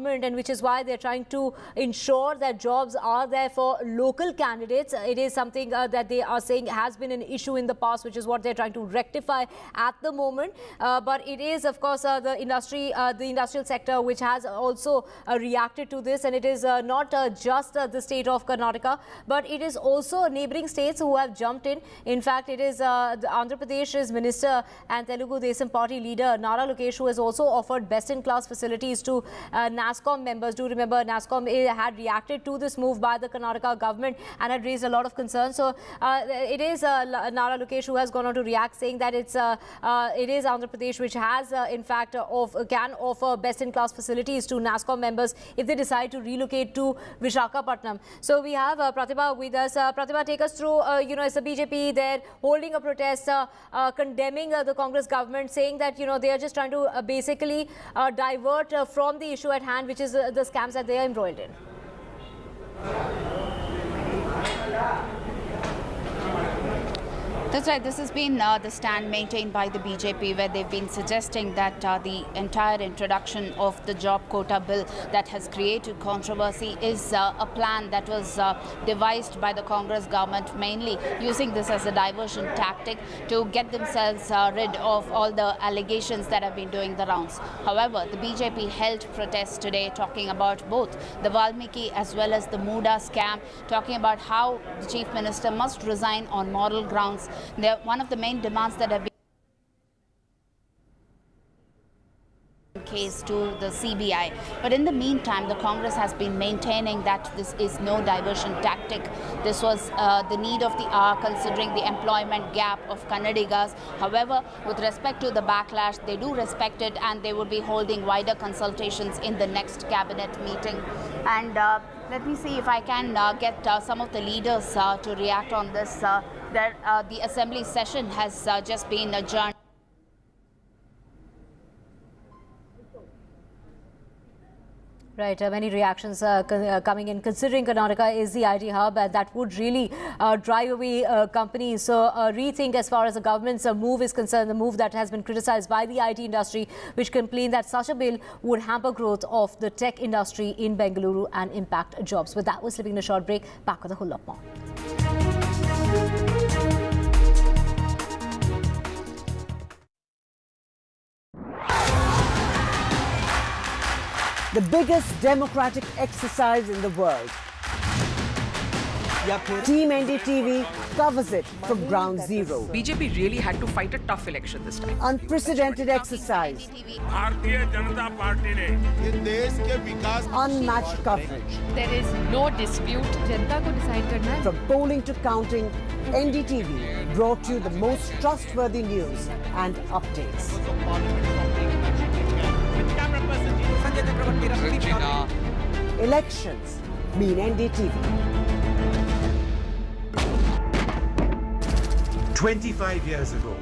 and which is why they're trying to ensure that jobs are there for local candidates. It is something that they are saying has been an issue in the past, which is what they're trying to rectify at the moment. But it is, of course, the industrial sector which has also reacted to this, and it is not just the state of Karnataka, but it is also neighbouring states who have jumped in. In fact, it is Andhra Pradesh's Minister and Telugu Desam Party leader Nara Lokesh who has also offered best-in-class facilities to NASSCOM members. Do remember NASSCOM had reacted to this move by the Karnataka government and had raised a lot of concerns. So it is Nara Lokesh who has gone on to react, saying that it is Andhra Pradesh which has in fact can offer best-in-class facilities to NASSCOM members if they decide to relocate to Visakhapatnam. So we have Pratibha with us. Pratibha, take us through, it's the BJP there holding a protest condemning the Congress government, saying that, they are just trying to basically divert from the issue at hand, which is the scams that they are embroiled in. That's right. This has been the stand maintained by the BJP, where they've been suggesting that the entire introduction of the job quota bill that has created controversy is a plan that was devised by the Congress government, mainly using this as a diversion tactic to get themselves rid of all the allegations that have been doing the rounds. However, the BJP held protests today talking about both the Valmiki as well as the Muda scam, talking about how the Chief Minister must resign on moral grounds. One of the main demands that have been case to the CBI. But in the meantime, the Congress has been maintaining that this is no diversion tactic. This was the need of the hour, considering the employment gap of Kannadigas. However, with respect to the backlash, they do respect it, and they will be holding wider consultations in the next cabinet meeting. And let me see if I can get some of the leaders to react on this. The assembly session has just been adjourned. Right, many reactions coming in, considering Karnataka is the IT hub, and that would really drive away companies. So rethink as far as the government's move is concerned, the move that has been criticized by the IT industry, which complained that such a bill would hamper growth of the tech industry in Bengaluru and impact jobs. With that, we're slipping a short break. Back with a whole lot more. The biggest democratic exercise in the world. Team NDTV covers it from ground zero. BJP really had to fight a tough election this time. Unprecedented exercise. Unmatched coverage. There is no dispute. जनता को decide करना है. From polling to counting, NDTV brought you the most trustworthy news and updates. Elections mean NDTV. 25 years ago,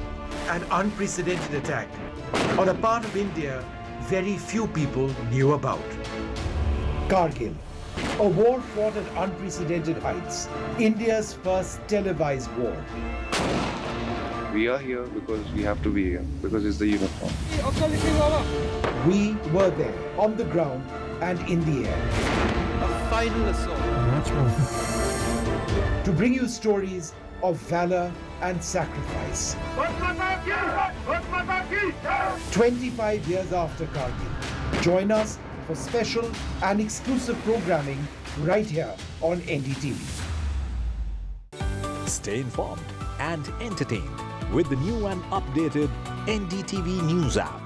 an unprecedented attack on a part of India very few people knew about. Kargil, a war fought at unprecedented heights, India's first televised war. We are here because we have to be here, because it's the uniform. We were there, on the ground and in the air. A final assault. To bring you stories of valor and sacrifice. 25 years after Kargil. Join us for special and exclusive programming right here on NDTV. Stay informed and entertained with the new and updated NDTV News app.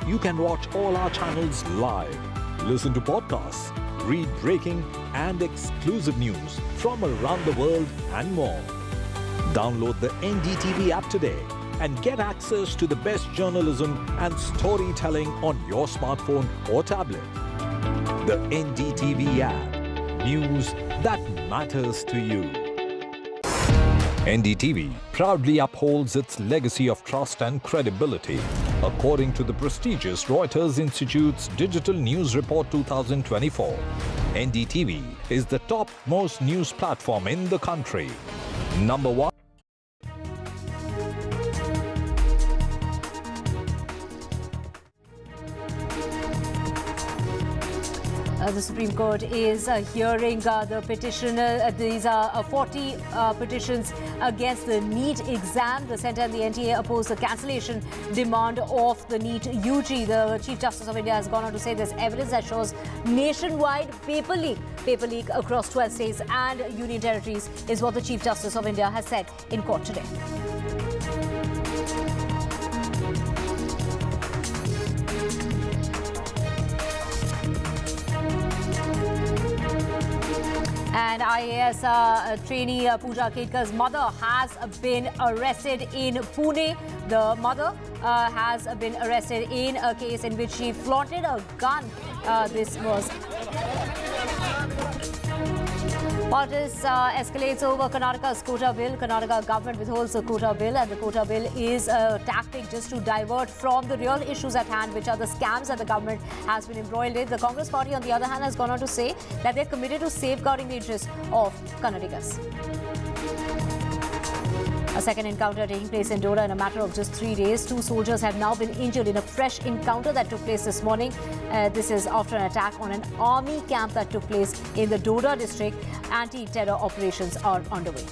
You can watch all our channels live, listen to podcasts, read breaking and exclusive news from around the world and more. Download the NDTV app today and get access to the best journalism and storytelling on your smartphone or tablet. The NDTV app. News that matters to you. NDTV proudly upholds its legacy of trust and credibility. According to the prestigious Reuters Institute's Digital News Report 2024, NDTV is the top-most news platform in the country. Number 1. The Supreme Court is hearing the petitioner. These are 40 petitions against the NEET exam. The Centre and the NTA oppose the cancellation demand of the NEET UG. The Chief Justice of India has gone on to say there's evidence that shows nationwide paper leak across 12 states and union territories is what the Chief Justice of India has said in court today. And IAS trainee Pooja Ketkar's mother has been arrested in Pune. The mother has been arrested in a case in which she flaunted a gun. This was... Politics escalates over Karnataka's Quota bill. Karnataka government withholds the Quota bill, and the Quota bill is a tactic just to divert from the real issues at hand, which are the scams that the government has been embroiled in. The Congress party, on the other hand, has gone on to say that they're committed to safeguarding the interests of Kannadigas. A second encounter taking place in Doda in a matter of just 3 days. 2 soldiers have now been injured in a fresh encounter that took place this morning. This is after an attack on an army camp that took place in the Doda district. Anti-terror operations are underway.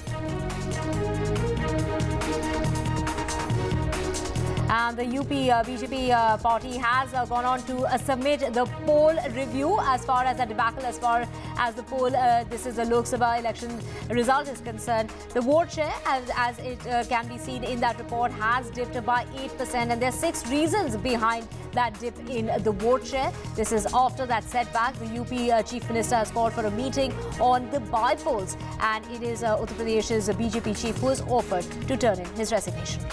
And the UP BJP party has gone on to submit the poll review as far as the debacle, as far as the poll, this is the Lok Sabha election result is concerned. The vote share, as it can be seen in that report, has dipped by 8%. And there are 6 reasons behind that dip in the vote share. This is after that setback. The UP Chief Minister has called for a meeting on the by-polls. And it is Uttar Pradesh's BJP chief who has offered to turn in his resignation.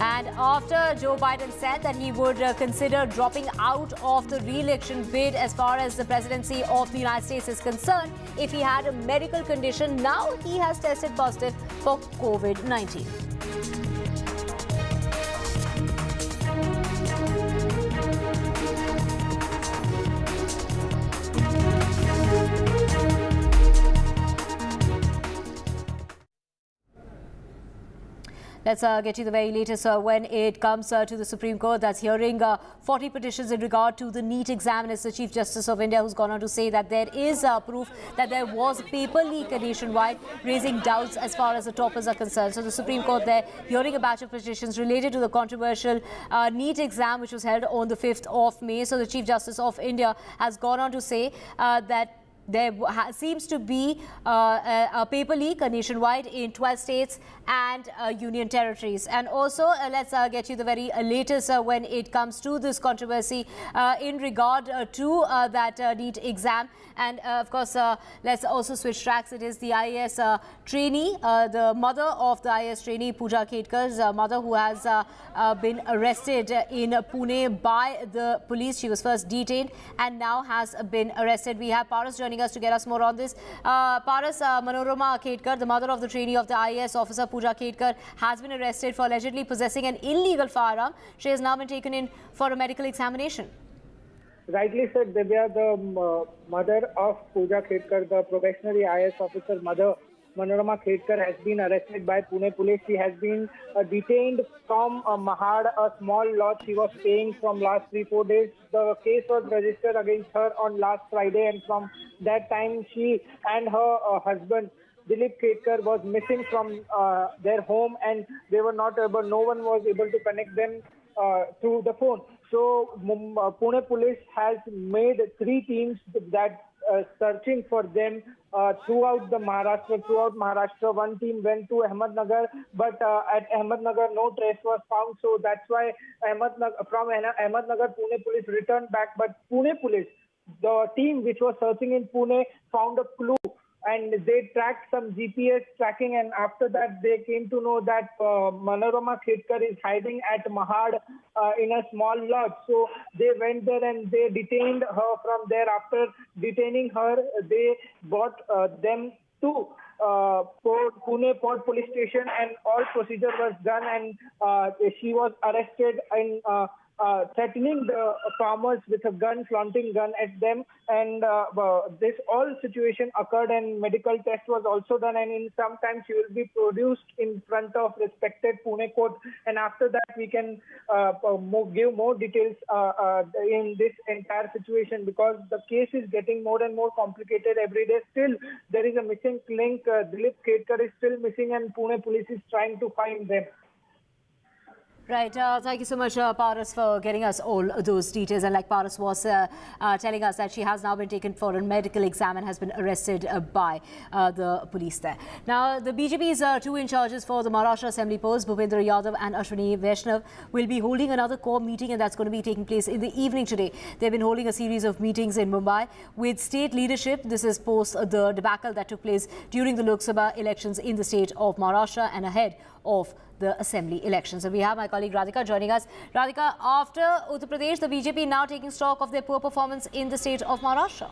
And after Joe Biden said that he would consider dropping out of the re-election bid as far as the presidency of the United States is concerned, if he had a medical condition, now he has tested positive for COVID-19. Let's get you the very latest when it comes to the Supreme Court that's hearing 40 petitions in regard to the NEET exam. And it's the Chief Justice of India who's gone on to say that there is proof that there was paper leak nationwide, raising doubts as far as the toppers are concerned. So the Supreme Court there hearing a batch of petitions related to the controversial NEET exam, which was held on the 5th of May. So the Chief Justice of India has gone on to say that there seems to be a paper leak nationwide in 12 states and union territories. And also, let's get you the very latest when it comes to this controversy in regard to that NEET exam. And of course, let's also switch tracks. It is the IAS trainee, the mother of the IAS trainee, Pooja Ketkar's mother, who has been arrested in Pune by the police. She was first detained and now has been arrested. We have Paras joining us to get us more on this. Paras, Manorama Ketkar, the mother of the trainee of the IAS officer Pooja Ketkar, has been arrested for allegedly possessing an illegal firearm. She has now been taken in for a medical examination. Rightly said, Divya, the mother of Pooja Ketkar, the probationary IAS officer mother, Manorama Ketkar, has been arrested by Pune police. She has been detained from Mahad, a small lodge she was staying from last 3-4 days. The case was registered against her on last Friday, and from that time she and her husband Dilip Ketkar was missing from their home, and they were not able, no one was able to connect them through the phone. So Pune police has made 3 teams that searching for them throughout Maharashtra. One team went to Ahmednagar, but at Ahmednagar no trace was found. So that's why from Ahmednagar Pune police returned back. But Pune police, the team which was searching in Pune, found a clue. And they tracked some GPS tracking, and after that they came to know that Manorama Ketkar is hiding at Mahad in a small lodge. So they went there and they detained her from there. After detaining her, they brought them to Pune Port Police Station, and all procedure was done, and she was arrested in threatening the farmers with a gun, flaunting gun at them. And this all situation occurred, and medical test was also done. And in sometimes she will be produced in front of respected Pune court. And after that, we can give more details in this entire situation, because the case is getting more and more complicated every day. Still, there is a missing link. Dilip Khedkar is still missing, and Pune police is trying to find them. Right. Thank you so much, Paras, for getting us all those details. And like Paras was telling us that she has now been taken for a medical exam and has been arrested by the police there. Now, the BJP's two in charges for the Maharashtra Assembly polls, Bhupendra Yadav and Ashwini Vaishnav, will be holding another core meeting, and that's going to be taking place in the evening today. They've been holding a series of meetings in Mumbai with state leadership. This is post the debacle that took place during the Lok Sabha elections in the state of Maharashtra and ahead of the assembly elections. So we have my colleague Radhika joining us. Radhika, after Uttar Pradesh, the BJP now taking stock of their poor performance in the state of Maharashtra.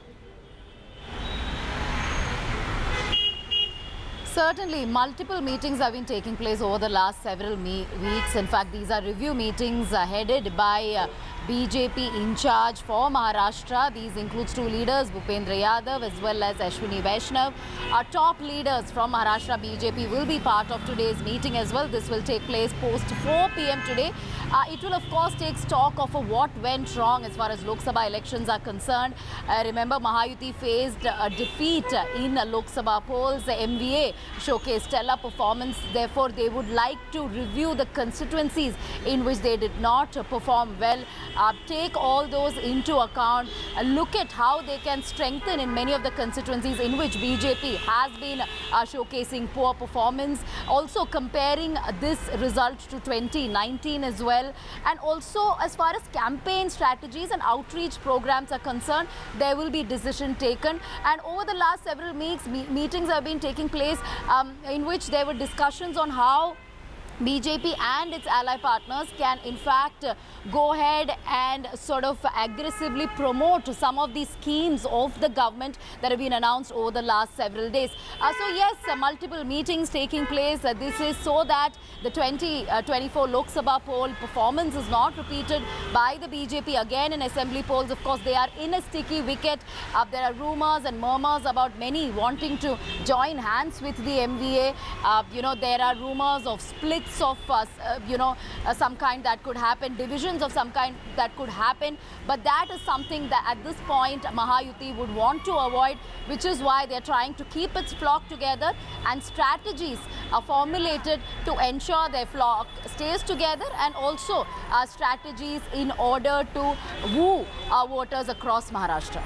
Certainly, multiple meetings have been taking place over the last several weeks. In fact, these are review meetings headed by BJP in charge for Maharashtra. These includes two leaders, Bhupendra Yadav as well as Ashwini Vaishnav. Our top leaders from Maharashtra BJP will be part of today's meeting as well. This will take place post 4 p.m. today. It will of course take stock of what went wrong as far as Lok Sabha elections are concerned. Remember, Mahayuti faced a defeat in Lok Sabha polls. The MVA showcased stellar performance. Therefore, they would like to review the constituencies in which they did not perform well. Take all those into account, look at how they can strengthen in many of the constituencies in which BJP has been showcasing poor performance. Also comparing this result to 2019 as well. And also as far as campaign strategies and outreach programs are concerned, there will be decision taken. And over the last several weeks, meetings have been taking place in which there were discussions on how BJP and its ally partners can in fact go ahead and sort of aggressively promote some of these schemes of the government that have been announced over the last several days. So yes, multiple meetings taking place. This is so that the 2024 Lok Sabha poll performance is not repeated by the BJP again in assembly polls. Of course, they are in a sticky wicket. There are rumors and murmurs about many wanting to join hands with the MVA. There are rumors of splits of some kind that could happen, divisions of some kind that could happen, but that is something that at this point Mahayuti would want to avoid, which is why they're trying to keep its flock together, and strategies are formulated to ensure their flock stays together, and also strategies in order to woo our voters across Maharashtra.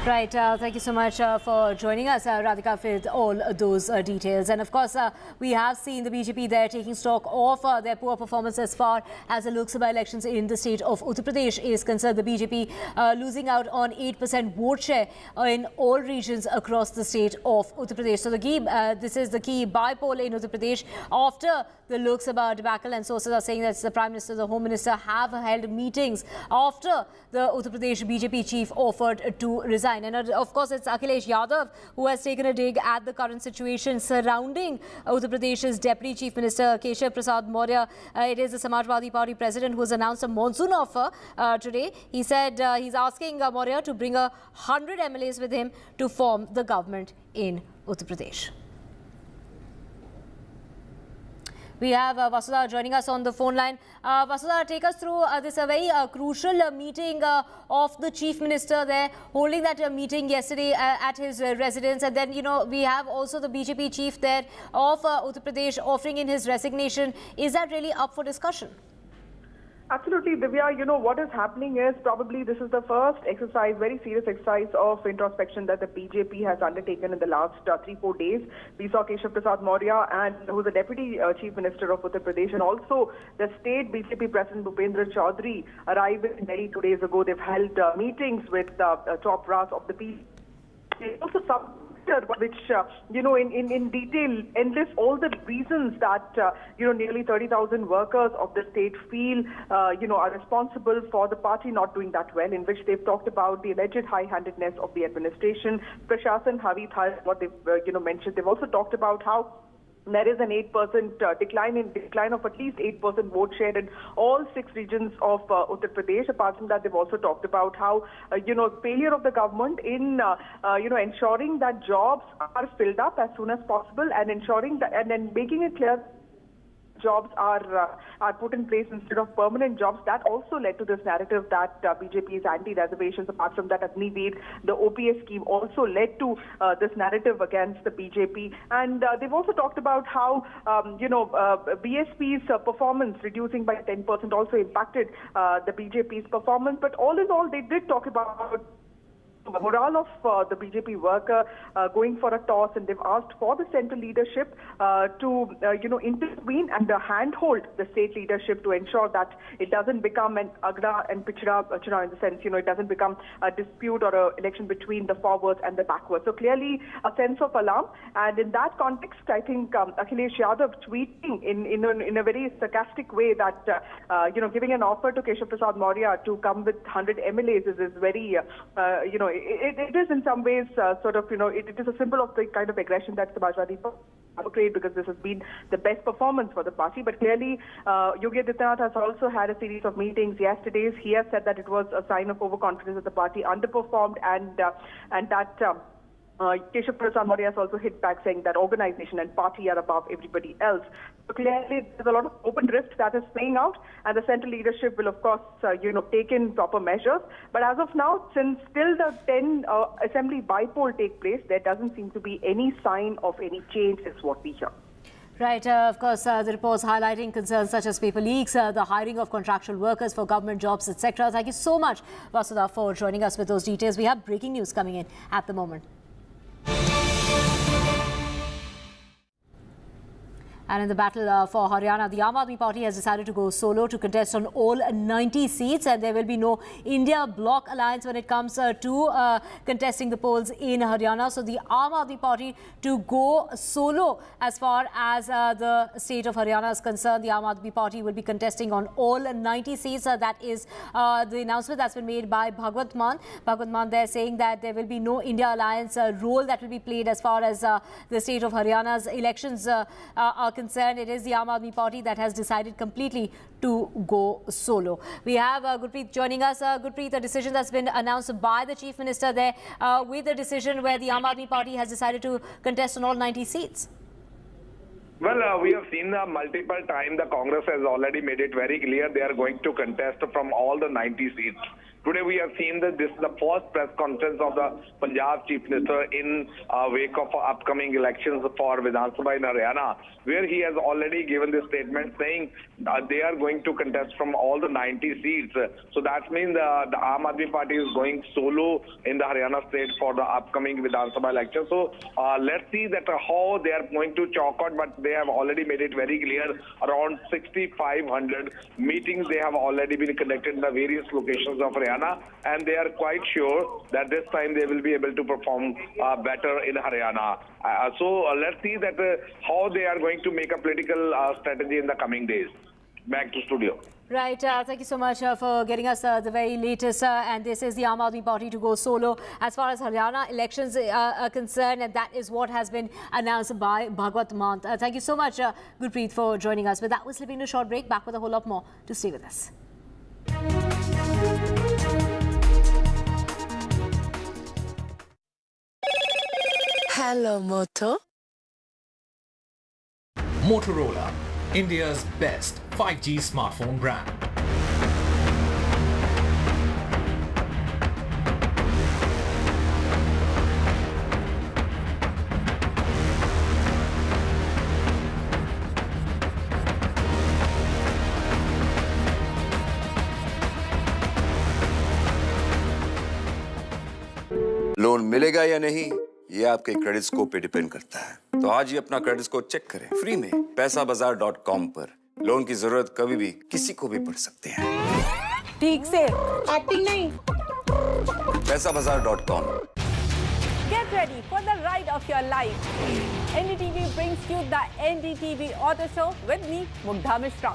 Right. Thank you so much for joining us, Radhika, with all those details. And of course, we have seen the BJP there taking stock of their poor performance as far as the Lok Sabha elections in the state of Uttar Pradesh is concerned. The BJP losing out on 8% vote share in all regions across the state of Uttar Pradesh. So this is the key by-poll in Uttar Pradesh after the Lok Sabha debacle, and sources are saying that the Prime Minister, the Home Minister have held meetings after the Uttar Pradesh BJP chief offered to resign. And of course, it's Akhilesh Yadav who has taken a dig at the current situation surrounding Uttar Pradesh's Deputy Chief Minister Keshav Prasad Maurya. It is the Samajwadi Party president who has announced a monsoon offer today. He said he's asking Maurya to bring 100 MLAs with him to form the government in Uttar Pradesh. We have Vasudha joining us on the phone line. Vasudha, take us through this very crucial meeting of the Chief Minister there, holding that meeting yesterday at his residence. And then, we have also the BJP chief there of Uttar Pradesh offering in his resignation. Is that really up for discussion? Absolutely, Divya. What is happening is probably this is the first exercise, very serious exercise of introspection that the BJP has undertaken in the last 3-4 days. We saw Keshav Prasad Maurya, who is the Deputy Chief Minister of Uttar Pradesh, and also the State BJP President Bhupendra Chaudhary arrived in Delhi 2 days ago. They've held meetings with top brass of the BJP. Also some which, in detail enlists all the reasons that, nearly 30,000 workers of the state feel, are responsible for the party not doing that well, in which they've talked about the alleged high-handedness of the administration, Prashasan Havi Thal, what they've, mentioned. They've also talked about how There is an 8% decline of at least 8% vote share in all 6 regions of Uttar Pradesh. Apart from that, they've also talked about how failure of the government in ensuring that jobs are filled up as soon as possible, and ensuring that, and then making it clear jobs are put in place instead of permanent jobs. That also led to this narrative that BJP is anti-reservations. Apart from that, NEET, the OPS scheme also led to this narrative against the BJP. And they've also talked about how, BSP's performance reducing by 10% also impacted the BJP's performance. But all in all, they did talk about the morale of the BJP worker going for a toss, and they've asked for the central leadership to intervene and handhold the state leadership to ensure that it doesn't become an agra and pichda in the sense, it doesn't become a dispute or an election between the forwards and the backwards. So clearly a sense of alarm, and in that context, I think Akhilesh Yadav tweeting in a very sarcastic way that giving an offer to Keshav Prasad Maurya to come with 100 MLAs is very it is in some ways it is a symbol of the kind of aggression that the Samajwadi portrayed, because this has been the best performance for the party. But clearly, Yogi Adityanath has also had a series of meetings yesterday. He has said that it was a sign of overconfidence that the party underperformed, and that Keshav Prasad Maurya has also hit back, saying that organization and party are above everybody else. So clearly, there's a lot of open rift that is playing out, and the central leadership will, of course, take in proper measures. But as of now, since still the 10 assembly by-poll take place, there doesn't seem to be any sign of any change, is what we hear. Right. Of course, the reports highlighting concerns such as paper leaks, the hiring of contractual workers for government jobs, etc. Thank you so much, Vasudha, for joining us with those details. We have breaking news coming in at the moment. And in the battle for Haryana, the Aam Aadmi Party has decided to go solo to contest on all 90 seats, and there will be no India bloc alliance when it comes to contesting the polls in Haryana. So the Aam Aadmi Party to go solo as far as the state of Haryana is concerned. The Aam Aadmi Party will be contesting on all 90 seats. That is the announcement that's been made by Bhagwat Mann. Bhagwat Mann there saying that there will be no India alliance role that will be played as far as the state of Haryana's elections are concerned. It is the Aam Aadmi Party that has decided completely to go solo. We have Gurpreet joining us. Gurpreet, a decision that's been announced by the Chief Minister there with the decision where the Aam Aadmi Party has decided to contest on all 90 seats. Well, we have seen multiple times the Congress has already made it very clear they are going to contest from all the 90 seats. Today we have seen that this is the first press conference of the Punjab Chief Minister in wake of upcoming elections for Vidhan Sabha in Haryana, where he has already given this statement saying they are going to contest from all the 90 seats. So that means the Aam Aadmi Party is going solo in the Haryana state for the upcoming Vidhan Sabha election. So let's see that how they are going to chalk out, but they have already made it very clear. Around 6,500 meetings they have already been conducted in the various locations of Haryana, and they are quite sure that this time they will be able to perform better in Haryana. So let's see that how they are going to make a political strategy in the coming days. Back to studio. Right. Thank you so much for getting us the very latest. And this is the Aam Aadmi Party to go solo as far as Haryana elections are concerned. And that is what has been announced by Bhagwat Mann. Thank you so much, Gurpreet, for joining us. But that was slipping a short break. Back with a whole lot more to stay with us. Hello, Moto. Motorola, India's best 5G smartphone brand. Loan मिलेगा या नहीं, ये आपके credit score पे depend करता है। तो आज ही अपना क्रेडिट स्कोर चेक करें फ्री में पैसाबाजार.com पर। लोन की जरूरत कभी भी किसी को भी पड़ सकती है। ठीक से एक्टिंग नहीं। पैसाबाजार.com। Get ready for the ride of your life. NDTV brings you the NDTV Auto Show with me, Mugdha Mishra.